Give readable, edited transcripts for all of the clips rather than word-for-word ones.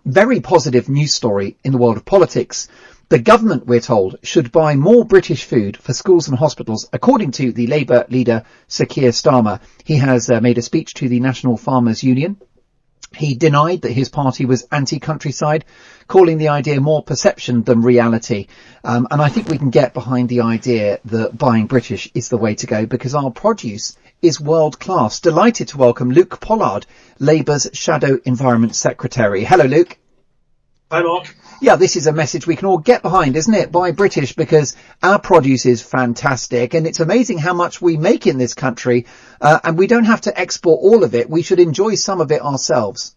Very positive news story in the world of politics. The government, we're told, should buy more British food for schools and hospitals, according to the Labour leader Keir Starmer. He has made a speech to the National Farmers Union. He denied that his party was anti-countryside, calling the idea more perception than reality. And I think we can get behind the idea that buying British is the way to go, because our produce is world class. Delighted to welcome Luke Pollard, Labour's Shadow Environment Secretary. Hello, Luke. Hi, Mark. Yeah, this is a message we can all get behind, isn't it? Buy British, because our produce is fantastic, and it's amazing how much we make in this country, and we don't have to export all of it. We should enjoy some of it ourselves.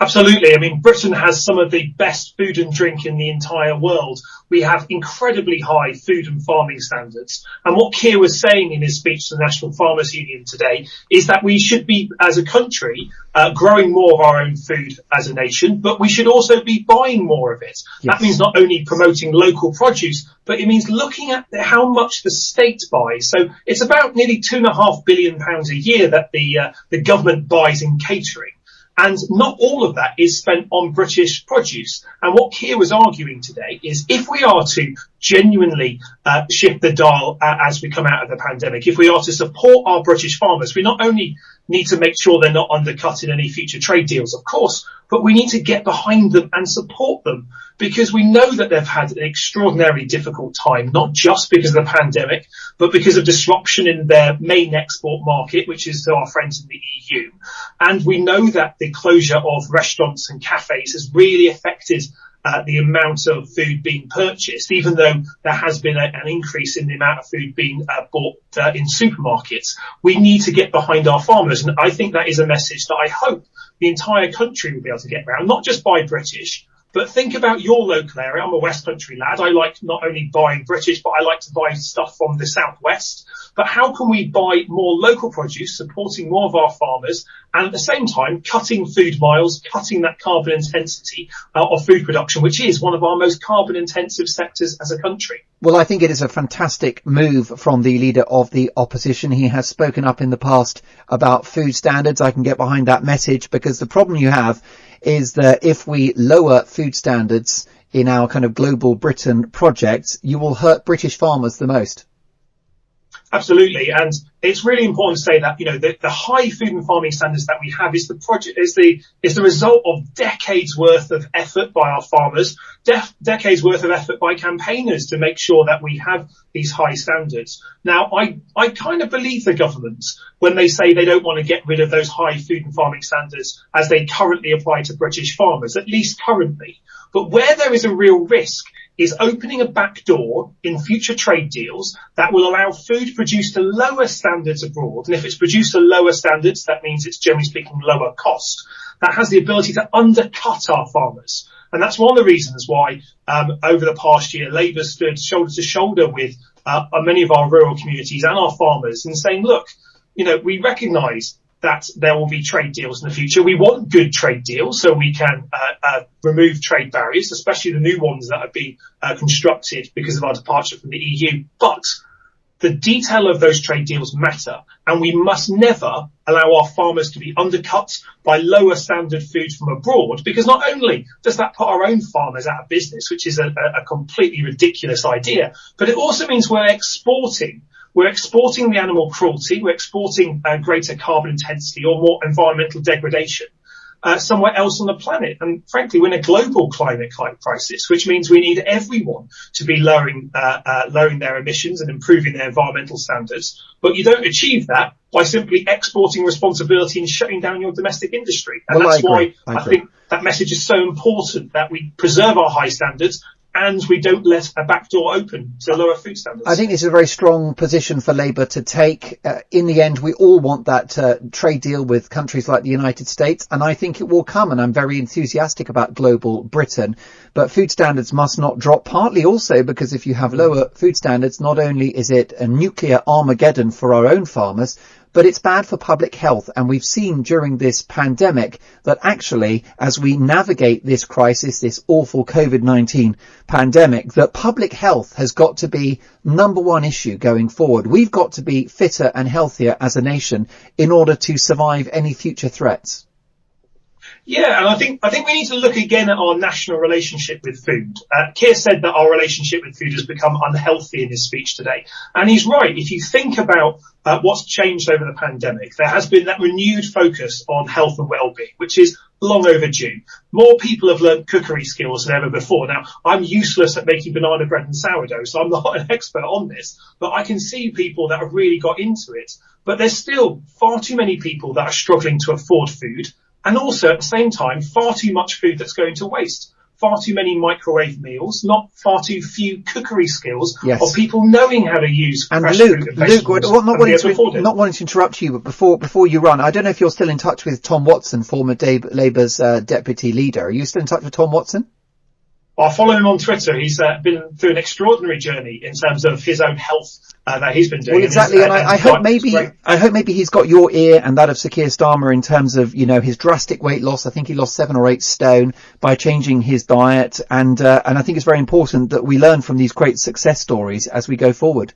Absolutely. I mean, Britain has some of the best food and drink in the entire world. We have incredibly high food and farming standards. And what Keir was saying in his speech to the National Farmers Union today is that we should be, as a country, growing more of our own food as a nation, but we should also be buying more of it. Yes. That means not only promoting local produce, but it means looking at how much the state buys. So it's about nearly £2.5 billion a year that the government buys in catering. And not all of that is spent on British produce. And what Keir was arguing today is if we are to genuinely shift the dial as we come out of the pandemic, if we are to support our British farmers, we not only need to make sure they're not undercut in any future trade deals, of course, but we need to get behind them and support them, because we know that they've had an extraordinarily difficult time, not just because of the pandemic, but because of disruption in their main export market, which is to our friends in the EU. And we know that the closure of restaurants and cafes has really affected the amount of food being purchased, even though there has been an increase in the amount of food being bought in supermarkets. We need to get behind our farmers, and I think that is a message that I hope the entire country will be able to get around, not just buy British, but think about your local area. I'm a West Country lad. I like not only buying British, but I like to buy stuff from the Southwest. But how can we buy more local produce, supporting more of our farmers, and at the same time cutting food miles, cutting that carbon intensity of food production, which is one of our most carbon intensive sectors as a country? Well, I think it is a fantastic move from the leader of the opposition. He has spoken up in the past about food standards. I can get behind that message, because the problem you have is that if we lower food standards in our kind of global Britain projects, you will hurt British farmers the most. Absolutely. And it's really important to say that, you know, the high food and farming standards that we have is the result of decades worth of effort by our farmers, decades worth of effort by campaigners to make sure that we have these high standards. Now, I kind of believe the government when they say they don't want to get rid of those high food and farming standards as they currently apply to British farmers, at least currently. But where there is a real risk is opening a back door in future trade deals that will allow food produced to lower standards abroad. And if it's produced to lower standards, that means it's generally speaking lower cost. That has the ability to undercut our farmers. And that's one of the reasons why over the past year, Labour stood shoulder to shoulder with many of our rural communities and our farmers in saying, look, you know, we recognise that there will be trade deals in the future. We want good trade deals so we can remove trade barriers, especially the new ones that have been constructed because of our departure from the EU. But the detail of those trade deals matter, and we must never allow our farmers to be undercut by lower standard food from abroad, because not only does that put our own farmers out of business, which is a completely ridiculous idea, but it also means we're exporting the animal cruelty, we're exporting greater carbon intensity or more environmental degradation somewhere else on the planet. And frankly, we're in a global climate crisis, which means we need everyone to be lowering their emissions and improving their environmental standards. But you don't achieve that by simply exporting responsibility and shutting down your domestic industry. And well, that's why I think that message is so important, that we preserve our high standards and we don't let a back door open to lower food standards. I think this is a very strong position for Labour to take. In the end, we all want that trade deal with countries like the United States, and I think it will come, and I'm very enthusiastic about global Britain. But food standards must not drop, partly also because if you have lower food standards, not only is it a nuclear Armageddon for our own farmers, but it's bad for public health. And we've seen during this pandemic that actually, as we navigate this crisis, this awful COVID-19 pandemic, that public health has got to be number one issue going forward. We've got to be fitter and healthier as a nation in order to survive any future threats. Yeah, and I think we need to look again at our national relationship with food. Keir said that our relationship with food has become unhealthy in his speech today, and he's right. If you think about what's changed over the pandemic, there has been that renewed focus on health and well-being, which is long overdue. More people have learned cookery skills than ever before. Now, I'm useless at making banana bread and sourdough, so I'm not an expert on this, but I can see people that have really got into it. But there's still far too many people that are struggling to afford food. And also, at the same time, far too much food that's going to waste. Far too many microwave meals, not far too few cookery skills of people knowing how to use fresh fruit and vegetables. Luke, not wanting to interrupt you, but before you run, I don't know if you're still in touch with Tom Watson, former Labour's deputy leader. Are you still in touch with Tom Watson? I follow him on Twitter. He's been through an extraordinary journey in terms of his own health that he's been doing. Well, exactly, and I hope maybe he's got your ear and that of Sir Keir Starmer in terms of, you know, his drastic weight loss. I think he lost 7 or 8 stone by changing his diet, and I think it's very important that we learn from these great success stories as we go forward.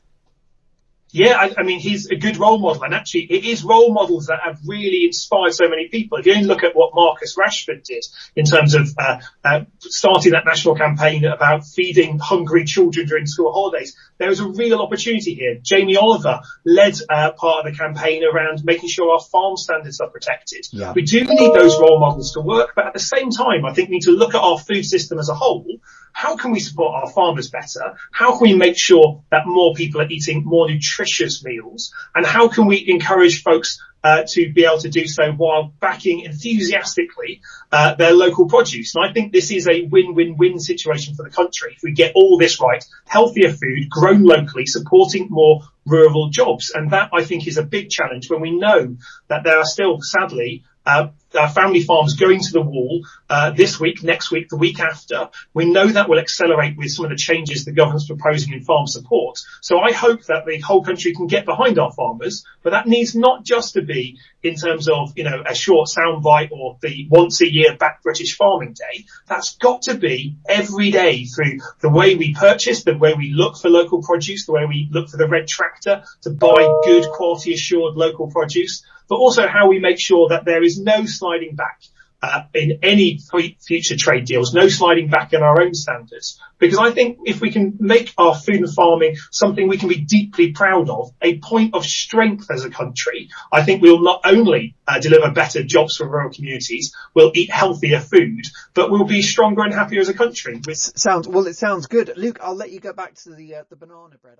Yeah, I mean, he's a good role model, and actually it is role models that have really inspired so many people. If you only look at what Marcus Rashford did in terms of starting that national campaign about feeding hungry children during school holidays, there is a real opportunity here. Jamie Oliver led part of the campaign around making sure our farm standards are protected. Yeah. We do need those role models to work, but at the same time, I think we need to look at our food system as a whole. How can we support our farmers better? How can we make sure that more people are eating more nutritious meals? And how can we encourage folks to be able to do so while backing enthusiastically their local produce? And I think this is a win-win-win situation for the country. If we get all this right, healthier food grown locally, supporting more rural jobs. And that, I think, is a big challenge when we know that there are still, sadly, family farms going to the wall this week, next week, the week after. We know that will accelerate with some of the changes the government's proposing in farm support. So I hope that the whole country can get behind our farmers, but that needs not just to be in terms of, you know, a short soundbite or the once a year Back British Farming Day. That's got to be every day through the way we purchase, the way we look for local produce, the way we look for the red tractor to buy good quality assured local produce, but also how we make sure that there is no sliding back in any future trade deals, no sliding back in our own standards. Because I think if we can make our food and farming something we can be deeply proud of, a point of strength as a country, I think we'll not only deliver better jobs for rural communities, we'll eat healthier food, but we'll be stronger and happier as a country. It sounds good. Luke, I'll let you go back to the banana bread.